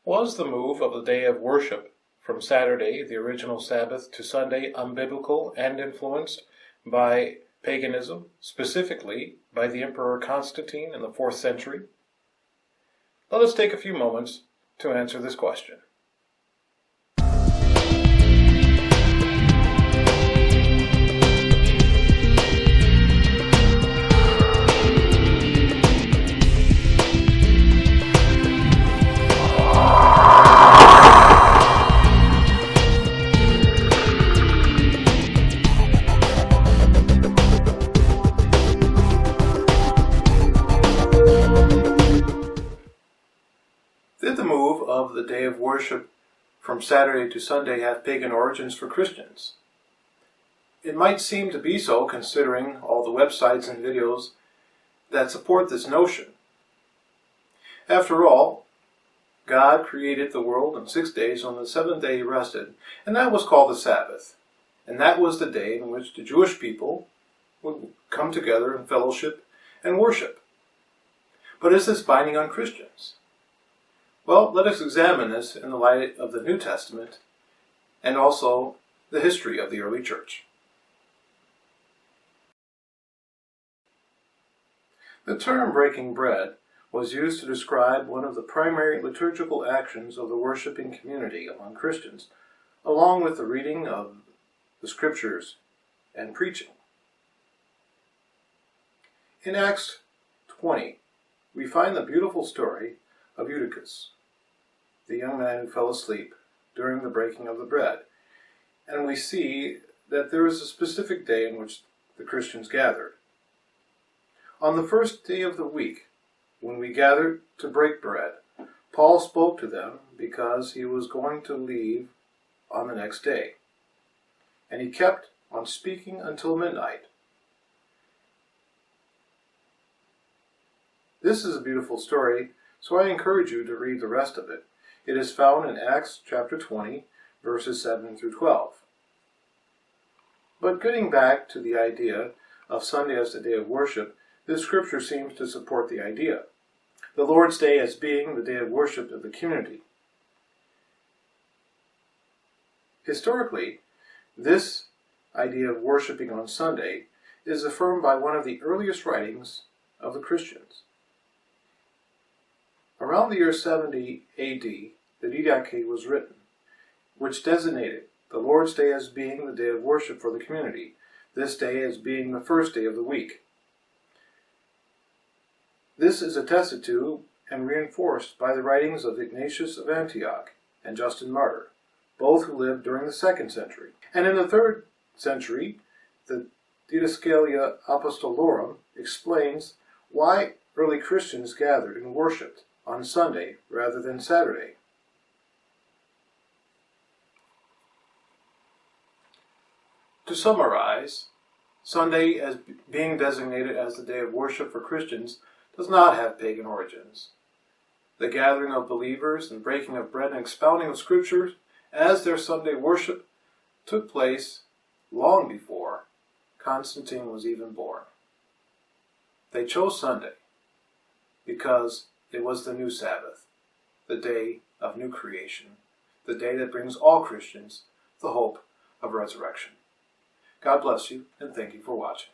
Was the move of the day of worship from Saturday, the original Sabbath, to Sunday unbiblical and influenced by paganism, specifically by the Emperor Constantine in the 4th century? Let us take a few moments to answer this question. Did the move of the day of worship from Saturday to Sunday have pagan origins for Christians? It might seem to be so, considering all the websites and videos that support this notion. After all, God created the world in 6 days. On the 7th day he rested, and that was called the Sabbath. And that was the day in which the Jewish people would come together in fellowship and worship. But is this binding on Christians? Well, let us examine this in the light of the New Testament and also the history of the early church. The term breaking bread was used to describe one of the primary liturgical actions of the worshiping community among Christians, along with the reading of the Scriptures and preaching. In Acts 20, we find the beautiful story of Didache, the young man who fell asleep during the breaking of the bread. And we see that there is a specific day in which the Christians gathered. On the first day of the week, when we gathered to break bread, Paul spoke to them because he was going to leave on the next day. And he kept on speaking until midnight. This is a beautiful story, so I encourage you to read the rest of it. It is found in Acts chapter 20, verses 7 through 12. But getting back to the idea of Sunday as the day of worship, this scripture seems to support the idea. The Lord's Day as being the day of worship of the community. Historically, this idea of worshiping on Sunday is affirmed by one of the earliest writings of the Christians. Around the year 70 A.D., the Didache was written, which designated the Lord's Day as being the day of worship for the community, this day as being the first day of the week. This is attested to and reinforced by the writings of Ignatius of Antioch and Justin Martyr, both who lived during the 2nd century. And in the 3rd century, the Didascalia Apostolorum explains why early Christians gathered and worshipped on Sunday rather than Saturday. To summarize, Sunday as being designated as the day of worship for Christians does not have pagan origins. The gathering of believers and breaking of bread and expounding of Scriptures as their Sunday worship took place long before Constantine was even born. They chose Sunday because it was the new Sabbath, the day of new creation, the day that brings all Christians the hope of resurrection. God bless you, and thank you for watching.